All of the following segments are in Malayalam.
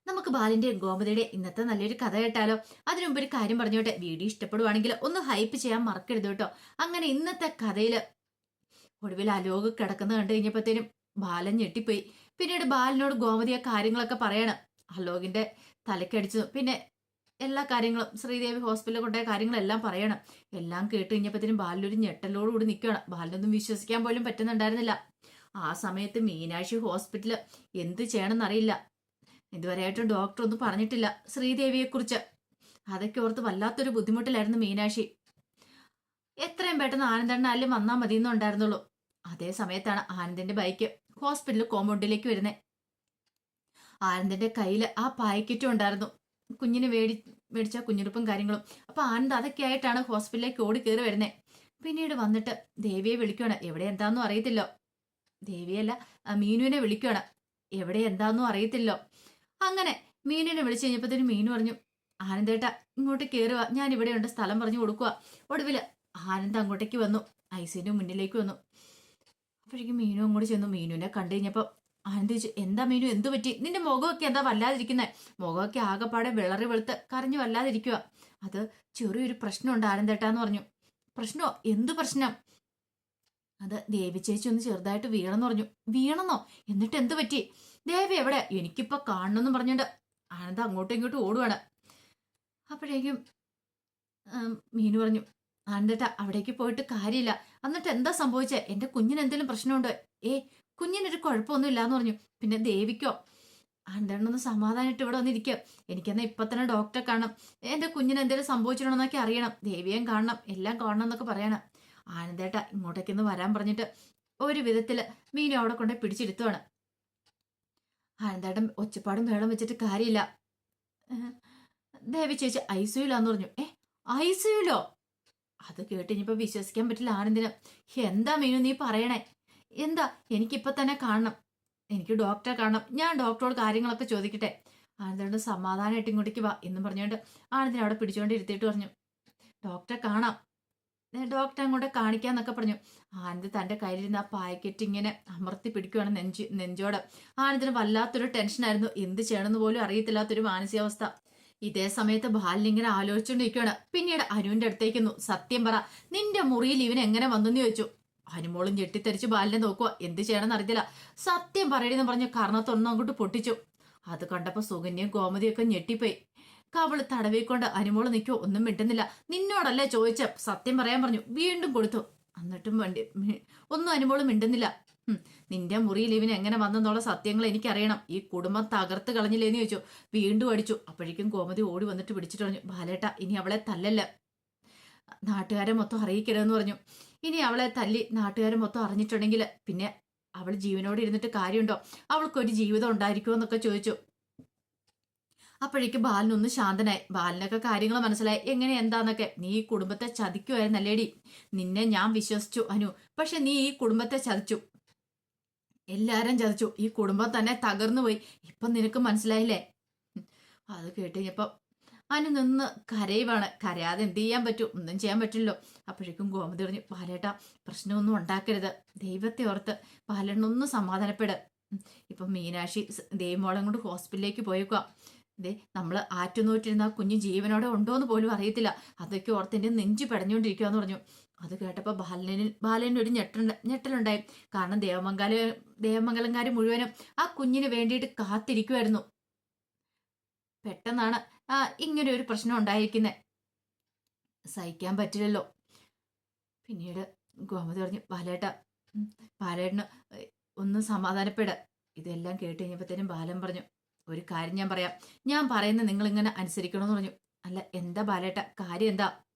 നമുക്ക് ബാലിന്റെയും ഗോമതിയുടെ ഇന്നത്തെ നല്ലൊരു കഥ കേട്ടാലോ? അതിനു മുമ്പ് ഒരു കാര്യം പറഞ്ഞോട്ടെ, വീഡിയോ ഇഷ്ടപ്പെടുവാണെങ്കിൽ ഒന്ന് ഹൈപ്പ് ചെയ്യാൻ മറക്കരുത് കേട്ടോ. അങ്ങനെ ഇന്നത്തെ കഥയില് ഒടുവിൽ അലോക് കിടക്കുന്നത് കണ്ടു കഴിഞ്ഞപ്പോഴത്തേനും ബാലൻ ഞെട്ടിപ്പോയി. പിന്നീട് ബാലനോട് ഗോമതി ആ കാര്യങ്ങളൊക്കെ പറയണം. അലോകിന്റെ തലക്കടിച്ചു, പിന്നെ എല്ലാ കാര്യങ്ങളും ശ്രീദേവി ഹോസ്പിറ്റലിൽ കൊണ്ടുപോയ കാര്യങ്ങളെല്ലാം പറയണം. എല്ലാം കേട്ട് കഴിഞ്ഞപ്പോഴത്തേനും ബാലനൊരു ഞെട്ടലോടുകൂടി നിൽക്കുകയാണ്. ബാലനൊന്നും വിശ്വസിക്കാൻ പോലും പറ്റുന്നുണ്ടായിരുന്നില്ല. ആ സമയത്ത് മീനാക്ഷി ഹോസ്പിറ്റലിൽ എന്ത് ചെയ്യണമെന്നറിയില്ല. ഇതുവരെയായിട്ടും ഡോക്ടർ ഒന്നും പറഞ്ഞിട്ടില്ല ശ്രീദേവിയെക്കുറിച്ച്. അതൊക്കെ ഓർത്ത് വല്ലാത്തൊരു ബുദ്ധിമുട്ടിലായിരുന്നു മീനാക്ഷി. എത്രയും പെട്ടെന്ന് ആനന്ദണ്ണ അല്ലേ വന്നാൽ മതി എന്നുണ്ടായിരുന്നുള്ളൂ. അതേ സമയത്താണ് ആനന്ദിന്റെ ബൈക്ക് ഹോസ്പിറ്റൽ കോമ്പൗണ്ടിലേക്ക് വരുന്നത്. ആനന്ദിന്റെ കയ്യിൽ ആ പാക്കറ്റും ഉണ്ടായിരുന്നു, കുഞ്ഞിന് മേടിച്ച കുഞ്ഞുടുപ്പും കാര്യങ്ങളും. അപ്പൊ ആനന്ദ് അതൊക്കെ ആയിട്ടാണ് ഹോസ്പിറ്റലിലേക്ക് ഓടി കയറി വരുന്നത്. പിന്നീട് വന്നിട്ട് ദേവിയെ വിളിക്കുകയാണ്. എവിടെ എന്താന്നും അറിയത്തില്ലോ. ദേവിയല്ല, മീനുവിനെ വിളിക്കുകയാണ്. എവിടെ എന്താന്നും അറിയത്തില്ലോ. അങ്ങനെ മീനുവിനെ വിളിച്ചു കഴിഞ്ഞപ്പോഴത്തേനും മീനു പറഞ്ഞു, ആനന്ദേട്ട ഇങ്ങോട്ട് കയറുക, ഞാൻ ഇവിടെയുണ്ട്, സ്ഥലം പറഞ്ഞു കൊടുക്കുക. ഒടുവിൽ ആനന്ദ് അങ്ങോട്ടേക്ക് വന്നു, ഐസിന്റെ മുന്നിലേക്ക് വന്നു. അപ്പോഴേക്കും മീനു അങ്ങോട്ട് ചെന്നു. മീനുവിനെ കണ്ടു കഴിഞ്ഞപ്പോൾ ആനന്ദ് ചോദിച്ചു, എന്താ മീനു, എന്തു പറ്റി? നിന്റെ മുഖമൊക്കെ എന്താ വല്ലാതിരിക്കുന്നത്? മുഖമൊക്കെ ആകെപ്പാടെ വിളറി വെളുത്ത് കരഞ്ഞു വല്ലാതിരിക്കുക. അത് ചെറിയൊരു പ്രശ്നമുണ്ട് ആനന്ദേട്ടാന്ന് പറഞ്ഞു. പ്രശ്നമോ? എന്തു പ്രശ്നം? അത് ദേവി ചേച്ചി ഒന്ന് ചെറുതായിട്ട് വീണെന്ന് പറഞ്ഞു. വീണെന്നോ? എന്നിട്ട് എന്തു പറ്റി? ദേവി എവിടെ? എനിക്കിപ്പോ കാണണമെന്നും പറഞ്ഞുകൊണ്ട് ആനന്ദ് അങ്ങോട്ടും ഇങ്ങോട്ടും ഓടുവാണ്. അപ്പോഴേക്കും മീനു പറഞ്ഞു, ആനന്ദേട്ടാ അവിടേക്ക് പോയിട്ട് കാര്യമില്ല. എന്നിട്ട് എന്താ സംഭവിച്ചേ? എന്റെ കുഞ്ഞിന് എന്തെങ്കിലും പ്രശ്നമുണ്ടോ? കുഞ്ഞിനൊരു കുഴപ്പമൊന്നും ഇല്ലാന്ന് പറഞ്ഞു. പിന്നെ ദേവിക്കോ? ആനന്ദേട്ടനൊന്ന് സമാധാനമായിട്ട് ഇവിടെ വന്നിരിക്കുക. എനിക്കെന്നാ ഇപ്പൊ തന്നെ ഡോക്ടറെ കാണണം. എന്റെ കുഞ്ഞിന് എന്തെങ്കിലും സംഭവിച്ചിടണമെന്നൊക്കെ അറിയണം. ദേവിയേയും കാണണം, എല്ലാം കാണണം എന്നൊക്കെ പറയണം. ആനന്ദേട്ട ഇങ്ങോട്ടേക്കൊന്ന് വരാൻ പറഞ്ഞിട്ട് ഒരു വിധത്തില് മീനു അവിടെ കൊണ്ടേ പിടിച്ചിരുത്തുവാണ്. ആനന്ദേട്ടൻ ഒച്ചപ്പാടും വേളം വെച്ചിട്ട് കാര്യമില്ല. ദേവി ചേച്ചി ഐസിയുലാന്ന് പറഞ്ഞു. ഐസിയുലോ? അത് കേട്ടിനിപ്പോ വിശ്വസിക്കാൻ പറ്റില്ല ആനന്ദിന്. എന്താ മീനു നീ പറയണേ? എന്താ? എനിക്കിപ്പൊ തന്നെ കാണണം, എനിക്ക് ഡോക്ടറെ കാണണം. ഞാൻ ഡോക്ടറോട് കാര്യങ്ങളൊക്കെ ചോദിക്കട്ടെ. ആനന്ദോട് സമാധാനമായിട്ട് ഇങ്ങോട്ടേക്ക് വാ എന്നും പറഞ്ഞുകൊണ്ട് ആനന്ദിനെ അവിടെ പിടിച്ചുകൊണ്ട് ഇരുത്തിയിട്ട് പറഞ്ഞു, ഡോക്ടറെ കാണാം, ഡോക്ടറെ അങ്ങോട്ട് കാണിക്കാന്നൊക്കെ പറഞ്ഞു. ആനന്ദ് തന്റെ കയ്യിലിരുന്ന് ആ പാക്കറ്റ് ഇങ്ങനെ അമർത്തി പിടിക്കുകയാണ് നെഞ്ചോട്. ആനന്ദിന് വല്ലാത്തൊരു ടെൻഷനായിരുന്നു. എന്ത് ചെയ്യണമെന്ന് പോലും അറിയത്തില്ലാത്തൊരു മാനസികാവസ്ഥ. ഇതേ സമയത്ത് ബാലൻ ഇങ്ങനെ ആലോചിച്ചുകൊണ്ടിരിക്കുകയാണ്. പിന്നീട് അനുവിന്റെ അടുത്തേക്കുന്നു. സത്യം പറ, നിന്റെ മുറിയിൽ ഇവൻ എങ്ങനെ വന്നെന്ന് ചോദിച്ചു. അനുമോളും ഞെട്ടിത്തെറിച്ച് ബാലിനെ നോക്കുക. എന്ത് ചെയ്യണമെന്ന് അറിയത്തില്ല. സത്യം പറയണെന്ന് പറഞ്ഞ് കർണത്തൊന്നും അങ്ങോട്ട് പൊട്ടിച്ചു. അത് കണ്ടപ്പോ സുകന്യയും ഗോമതിയൊക്കെ ഞെട്ടിപ്പോയി. കവള് തടവിക്കൊണ്ട് അനുമോള് നിൽക്കോ, ഒന്നും മിണ്ടുന്നില്ല. നിന്നോടല്ലേ ചോദിച്ച, സത്യം പറയാൻ പറഞ്ഞു, വീണ്ടും കൊടുത്തു. എന്നിട്ടും ഒന്നും അനുമോള് മിണ്ടുന്നില്ല. നിന്റെ മുറിയിൽ ഇവൻ എങ്ങനെ വന്നെന്നുള്ള സത്യങ്ങൾ എനിക്കറിയണം. ഈ കുടുംബം തകർത്ത് കളഞ്ഞില്ലേന്ന് ചോദിച്ചു. വീണ്ടും അടിച്ചു. അപ്പോഴേക്കും ഗോമതി ഓടി വന്നിട്ട് പിടിച്ചിട്ട് പറഞ്ഞു, ബാലേട്ട ഇനി അവളെ തല്ലല്ല, നാട്ടുകാരെ മൊത്തം അറിയിക്കരുതെന്ന് പറഞ്ഞു. ഇനി അവളെ തല്ലി നാട്ടുകാരെ മൊത്തം അറിഞ്ഞിട്ടുണ്ടെങ്കിൽ പിന്നെ അവൾ ജീവനോട് ഇരുന്നിട്ട് കാര്യമുണ്ടോ? അവൾക്കൊരു ജീവിതം ഉണ്ടായിരിക്കുമോ എന്നൊക്കെ ചോദിച്ചു. അപ്പോഴേക്കും ബാലനൊന്ന് ശാന്തനായി. ബാലനൊക്കെ കാര്യങ്ങൾ മനസ്സിലായി, എങ്ങനെ എന്താന്നൊക്കെ. നീ ഈ കുടുംബത്തെ ചതിക്കുമായിരുന്നല്ലേടി? നിന്നെ ഞാൻ വിശ്വസിച്ചു അനു, പക്ഷെ നീ ഈ കുടുംബത്തെ ചതിച്ചു, എല്ലാരും ചതിച്ചു. ഈ കുടുംബം തന്നെ തകർന്നു പോയി. ഇപ്പൊ നിനക്ക് മനസ്സിലായില്ലേ? അത് കേട്ട് കഴിഞ്ഞപ്പോ അനു നിന്ന് കരയുവാണ്. കരയാതെ എന്ത് ചെയ്യാൻ പറ്റൂ? ഒന്നും ചെയ്യാൻ പറ്റില്ലല്ലോ. അപ്പോഴേക്കും ഗോമതി പറഞ്ഞു, ബാലേട്ട പ്രശ്നമൊന്നും ഉണ്ടാക്കരുത്, ദൈവത്തെ ഓർത്ത് ബാലേട്ടനൊന്നും സമാധാനപ്പെട്. ഇപ്പൊ മീനാക്ഷി ദേവിമോളം കൊണ്ട് ഹോസ്പിറ്റലിലേക്ക് പോയേക്കുക. നമ്മൾ ആറ്റുനോറ്റിരുന്ന ആ കുഞ്ഞ് ജീവനോടെ ഉണ്ടോന്ന് പോലും അറിയത്തില്ല. അതൊക്കെ ഓർത്ത് എന്റെ നെഞ്ചു പെടഞ്ഞുകൊണ്ടിരിക്കുകയെന്ന് പറഞ്ഞു. അത് കേട്ടപ്പോ ബാലന് ഒരു ഞെട്ടലുണ്ടായി. കാരണം ദേവമംഗലംകാര് മുഴുവനും ആ കുഞ്ഞിന് വേണ്ടിയിട്ട് കാത്തിരിക്കുമായിരുന്നു. പെട്ടെന്നാണ് ഇങ്ങനെ ഒരു പ്രശ്നം ഉണ്ടായിരിക്കുന്നത്. സഹിക്കാൻ പറ്റില്ലല്ലോ. പിന്നീട് ഗോമതി പറഞ്ഞു, ബാലേട്ടന് ഒന്ന് സമാധാനപ്പെട. ഇതെല്ലാം കേട്ട് കഴിഞ്ഞപ്പോഴത്തേനും ബാലൻ പറഞ്ഞു, ഒരു കാര്യം ഞാൻ പറയാം, ഞാൻ പറയുന്നത് നിങ്ങൾ ഇങ്ങനെ അനുസരിക്കണമെന്ന് പറഞ്ഞു. അല്ല എന്താ ബാലേട്ട, കാര്യം എന്താ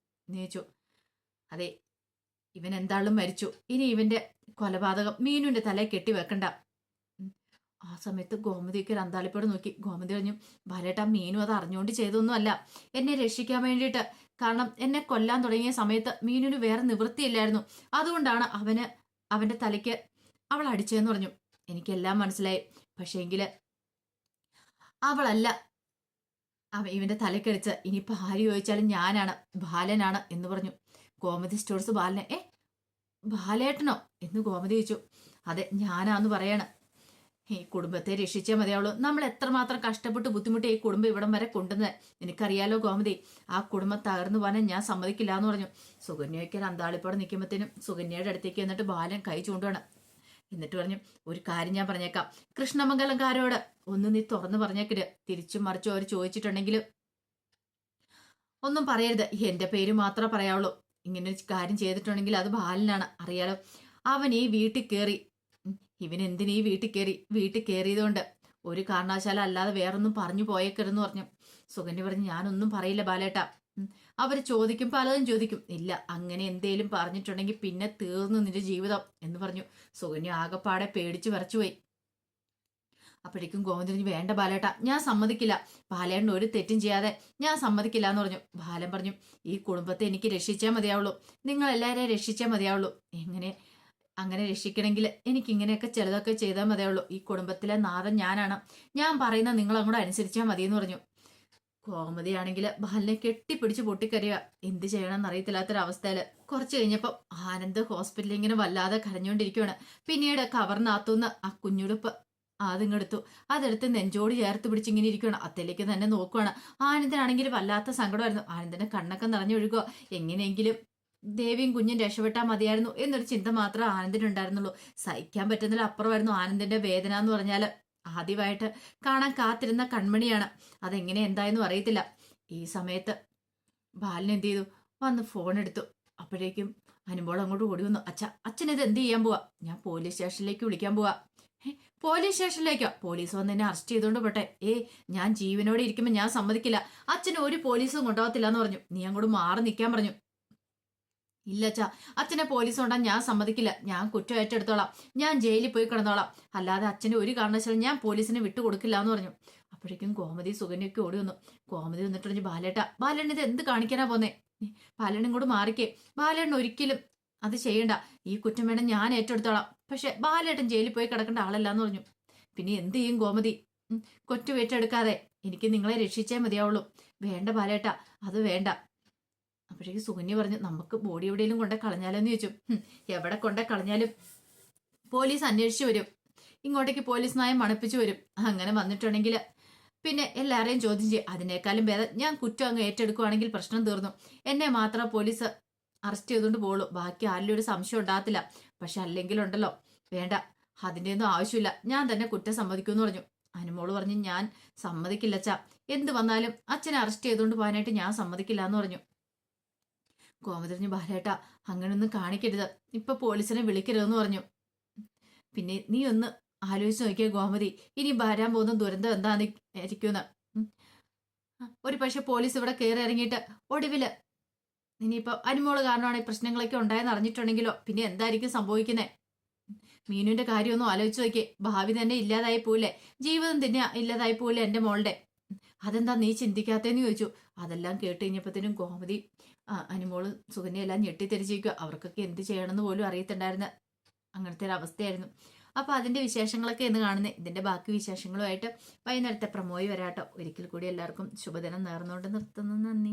എന്ന് ചോദിച്ചു. അതെ, ഇവൻ എന്താളും മരിച്ചു. ഇനി ഇവന്റെ കൊലപാതകം മീനുവിന്റെ തലയിൽ കെട്ടി വെക്കണ്ട. ആ സമയത്ത് ഗോമതിക്ക് ഒരു അന്താളിപ്പോട് നോക്കി. ഗോമതി പറഞ്ഞു, ബാലേട്ട മീനു അത് അറിഞ്ഞുകൊണ്ട് ചെയ്തൊന്നും അല്ല, എന്നെ രക്ഷിക്കാൻ വേണ്ടിയിട്ട്. കാരണം എന്നെ കൊല്ലാൻ തുടങ്ങിയ സമയത്ത് മീനുവിന് വേറെ നിവൃത്തിയില്ലായിരുന്നു. അതുകൊണ്ടാണ് അവന്റെ തലയ്ക്ക് അവൾ അടിച്ചതെന്ന് പറഞ്ഞു. എനിക്കെല്ലാം മനസ്സിലായി. പക്ഷേ എങ്കില് അവളല്ല ഇവന്റെ തലക്കടിച്ച്. ഇനിയിപ്പോ ആര് ചോദിച്ചാലും ഞാനാണ്, ബാലനാണ് എന്ന് പറഞ്ഞു. ഗോമതി സ്റ്റോഴ്സ് ബാലനെ ബാലേട്ടനോ എന്ന് ഗോമതി ചോദിച്ചു. അതെ ഞാനാന്ന് പറയാണ്. ഈ കുടുംബത്തെ രക്ഷിച്ചേ മതിയാവുള്ളൂ. നമ്മൾ എത്രമാത്രം കഷ്ടപ്പെട്ട് ബുദ്ധിമുട്ടി ഈ കുടുംബം ഇവിടം വരെ കൊണ്ടുവന്നത് നിനക്കറിയാലോ ഗോമതി. ആ കുടുംബം തകർന്നു പോകാൻ ഞാൻ സമ്മതിക്കില്ല എന്ന് പറഞ്ഞു. സുകന്യയ്ക്ക് അന്താളിപ്പോടെ നിൽക്കുമ്പോഴത്തേനും സുകന്യയുടെ അടുത്തേക്ക് എന്നിട്ട് ബാലൻ കൈ ചൂണ്ടുവാണ്. എന്നിട്ട് പറഞ്ഞു, ഒരു കാര്യം ഞാൻ പറഞ്ഞേക്കാം, കൃഷ്ണമംഗലംകാരോട് ഒന്ന് നീ തുറന്നു പറഞ്ഞേക്കരുത്. തിരിച്ചും മറിച്ചും അവർ ചോദിച്ചിട്ടുണ്ടെങ്കിൽ ഒന്നും പറയരുത്. എന്റെ പേര് മാത്രമേ പറയാവുള്ളൂ. ഇങ്ങനെ ഒരു കാര്യം ചെയ്തിട്ടുണ്ടെങ്കിൽ അത് ബാലനാണ്, അറിയാലോ. അവൻ ഈ വീട്ടിൽ കയറി, ഇവൻ എന്തിനീ വീട്ടിൽ കയറിയതുകൊണ്ട് ഒരു കാരണവശാലും അല്ലാതെ വേറൊന്നും പറഞ്ഞു പോയേക്കരുതെന്ന് പറഞ്ഞു. സുകന്യ പറഞ്ഞു, ഞാനൊന്നും പറയില്ല ബാലേട്ടാ. അവർ ചോദിക്കും, പലതും ചോദിക്കും. ഇല്ല, അങ്ങനെ എന്തേലും പറഞ്ഞിട്ടുണ്ടെങ്കിൽ പിന്നെ തീർന്നു നിന്റെ ജീവിതം എന്ന് പറഞ്ഞു. സുകന്യ ആകെപ്പാടെ പേടിച്ച് വിറച്ചുപോയി. അപ്പോഴേക്കും ഗോവിന്ദൻ പറഞ്ഞു, വേണ്ട ബാലേട്ട, ഞാൻ സമ്മതിക്കില്ല. ബാലേട്ടൻ ഒരു തെറ്റും ചെയ്യാതെ ഞാൻ സമ്മതിക്കില്ല എന്ന് പറഞ്ഞു. ബാലൻ പറഞ്ഞു, ഈ കുടുംബത്തെ എനിക്ക് രക്ഷിച്ചേ മതിയാവുള്ളൂ. നിങ്ങൾ എല്ലാവരെയും രക്ഷിച്ചേ മതിയാവുള്ളൂ. അങ്ങനെ രക്ഷിക്കണമെങ്കിൽ എനിക്ക് ഇങ്ങനെയൊക്കെ ചിലതൊക്കെ ചെയ്താൽ മതിയാവുള്ളൂ. ഈ കുടുംബത്തിലെ നാഥൻ ഞാനാണ്. ഞാൻ പറയുന്ന നിങ്ങൾ അങ്ങോട്ട് അനുസരിച്ചാൽ മതി എന്ന് പറഞ്ഞു. കോമതിയാണെങ്കിൽ ബാലിനെ കെട്ടിപ്പിടിച്ച് പൊട്ടിക്കരയുക. എന്ത് ചെയ്യണമെന്ന് അറിയത്തില്ലാത്തൊരവസ്ഥയിൽ കുറച്ച് കഴിഞ്ഞപ്പോൾ ആനന്ദ് ഹോസ്പിറ്റലിൽ ഇങ്ങനെ വല്ലാതെ കരഞ്ഞുകൊണ്ടിരിക്കുകയാണ്. പിന്നീട് കവറിനകത്തുനിന്ന് ആ കുഞ്ഞുടുപ്പ് അതിങ്ങെടുത്തു. അതെടുത്ത് നെഞ്ചോട് ചേർത്ത് പിടിച്ചിങ്ങനെ ഇരിക്കുകയാണ്. അത്തേലേക്ക് തന്നെ നോക്കുകയാണ്. ആനന്ദനാണെങ്കിൽ വല്ലാത്ത സങ്കടമായിരുന്നു. ആനന്ദന്റെ കണ്ണൊക്കെ നിറഞ്ഞൊഴുകുക. എങ്ങനെയെങ്കിലും ദേവിയും കുഞ്ഞും രക്ഷപ്പെട്ടാൽ മതിയായിരുന്നു എന്നൊരു ചിന്ത മാത്രമേ ആനന്ദിനുണ്ടായിരുന്നുള്ളൂ. സഹിക്കാൻ പറ്റുന്നതിൽ അപ്പുറമായിരുന്നു ആനന്ദിന്റെ വേദന എന്ന് പറഞ്ഞാൽ. ആദ്യമായിട്ട് കാണാൻ കാത്തിരുന്ന കൺമണിയാണ്. അതെങ്ങനെ എന്തായെന്നും അറിയത്തില്ല. ഈ സമയത്ത് ബാലൻ എന്ത് ചെയ്തു, വന്ന് ഫോൺ എടുത്തു. അപ്പോഴേക്കും അനുമോൾ അങ്ങോട്ട് ഓടി വന്നു. അച്ഛൻ ഇത് എന്ത് ചെയ്യാൻ പോവാ? ഞാൻ പോലീസ് സ്റ്റേഷനിലേക്ക് വിളിക്കാൻ പോവാ. പോലീസ് സ്റ്റേഷനിലേക്കോ? പോലീസ് വന്ന് എന്നെ അറസ്റ്റ് ചെയ്തോണ്ട് പോട്ടെ. ഞാൻ ജീവനോടെ ഇരിക്കുമ്പോൾ ഞാൻ സമ്മതിക്കില്ല. അച്ഛനെ ഒരു പോലീസും കൊണ്ടുപോകത്തില്ല എന്ന് പറഞ്ഞു. നീ അങ്ങോട്ട് മാറി നിൽക്കാൻ പറഞ്ഞു. ഇല്ല അച്ഛനെ പോലീസ് കൊണ്ടാൻ ഞാൻ സമ്മതിക്കില്ല. ഞാൻ കുറ്റം ഏറ്റെടുത്തോളാം. ഞാൻ ജയിലിൽ പോയി കിടന്നോളാം. അല്ലാതെ അച്ഛനെ ഒരു കാരണവശാലും ഞാൻ പോലീസിനെ വിട്ടുകൊടുക്കില്ല എന്ന് പറഞ്ഞു. അപ്പോഴേക്കും കോമതി സുകന്യൊക്കെ ഓടി വന്നു. കോമതി വന്നിട്ട് പറഞ്ഞു, ബാലേട്ടൻ ഇത് എന്ത് കാണിക്കാനാ പോന്നേ? ബാലേട്ടൻ കൂടെ മാറിക്കേ. ബാലേട്ടൻ ഒരിക്കലും അത് ചെയ്യണ്ട. ഈ കുറ്റം വേണം ഞാൻ ഏറ്റെടുത്തോളാം. പക്ഷെ ബാലേട്ടൻ ജയിലിൽ പോയി കിടക്കേണ്ട ആളല്ല എന്ന് പറഞ്ഞു. പിന്നെ എന്ത് ചെയ്യും കോമതി? കൊറ്റു ഏറ്റെടുക്കാതെ എനിക്ക് നിങ്ങളെ രക്ഷിച്ചേ മതിയാവുള്ളൂ. വേണ്ട ബാലേട്ട, അത് വേണ്ട. അപ്പോഴേക്ക് സുകന്യ പറഞ്ഞു, നമുക്ക് ബോഡി എവിടെയെങ്കിലും കൊണ്ടേ കളഞ്ഞാലോ എന്ന് ചോദിച്ചു. എവിടെ കൊണ്ടേ കളഞ്ഞാലും പോലീസ് അന്വേഷിച്ചു വരും. ഇങ്ങോട്ടേക്ക് പോലീസ് നയം മണപ്പിച്ചു വരും. അങ്ങനെ വന്നിട്ടുണ്ടെങ്കിൽ പിന്നെ എല്ലാവരെയും ചോദ്യം ചെയ്യും. അതിനേക്കാളും ഭേദം ഞാൻ കുറ്റം അങ്ങ് ഏറ്റെടുക്കുവാണെങ്കിൽ പ്രശ്നം തീർന്നു. എന്നെ മാത്രം പോലീസ് അറസ്റ്റ് ചെയ്തുകൊണ്ട് പോകുള്ളൂ. ബാക്കി ആരിലും ഒരു സംശയം ഉണ്ടാകത്തില്ല. പക്ഷെ അല്ലെങ്കിലുണ്ടല്ലോ, വേണ്ട, അതിൻ്റെ ഒന്നും ആവശ്യമില്ല. ഞാൻ തന്നെ കുറ്റം സമ്മതിക്കുമെന്ന് പറഞ്ഞു. അനുമോള് പറഞ്ഞു, ഞാൻ സമ്മതിക്കില്ല അച്ഛാ. എന്ത് വന്നാലും അച്ഛനെ അറസ്റ്റ് ചെയ്തുകൊണ്ട് പോകാനായിട്ട് ഞാൻ സമ്മതിക്കില്ല എന്ന് പറഞ്ഞു. കോമതി പറഞ്ഞു, ബാലേട്ട, അങ്ങനെയൊന്നും കാണിക്കരുത്. ഇപ്പൊ പോലീസിനെ വിളിക്കരുതെന്ന് പറഞ്ഞു. പിന്നെ നീ ഒന്ന് ആലോചിച്ച് നോക്കിയ ഗോമതി, ഇനി വരാൻ പോകുന്ന ദുരന്തം എന്തായിരിക്കുമെന്ന്. ഒരു പക്ഷെ പോലീസ് ഇവിടെ കയറി ഇറങ്ങിയിട്ട് ഒടുവില് ഇനിയിപ്പോ അനുമോള് കാരണമാണ് ഈ പ്രശ്നങ്ങളൊക്കെ ഉണ്ടായെന്ന് അറിഞ്ഞിട്ടുണ്ടെങ്കിലോ പിന്നെ എന്തായിരിക്കും സംഭവിക്കുന്നത്? മീനുവിന്റെ കാര്യമൊന്നും ആലോചിച്ച് നോക്കിയേ. ഭാവി തന്നെ ഇല്ലാതായി പോയില്ലേ? ജീവിതം തന്നെ ഇല്ലാതായി പോയില്ലേ എന്റെ മോളുടെ? അതെന്താ നീ ചിന്തിക്കാത്തേന്ന് ചോദിച്ചു. അതെല്ലാം കേട്ട് കഴിഞ്ഞപ്പോഴത്തേനും കോമതി അനുമോള് സുകന്യയെല്ലാം ഞെട്ടിത്തെരിച്ചിരിക്കുക. അവർക്കൊക്കെ എന്ത് ചെയ്യണമെന്ന് പോലും അറിയത്തുണ്ടായിരുന്ന അങ്ങനത്തെ ഒരു അവസ്ഥയായിരുന്നു. അപ്പൊ അതിന്റെ വിശേഷങ്ങളൊക്കെ എന്ന് കാണുന്നത്. ഇതിന്റെ ബാക്കി വിശേഷങ്ങളുമായിട്ട് വൈകുന്നേരത്തെ പ്രമോയി വരാട്ടോ. ഒരിക്കൽ കൂടി എല്ലാവർക്കും ശുഭദിനം നേർന്നുകൊണ്ട് നിർത്തുന്നു. നന്ദി.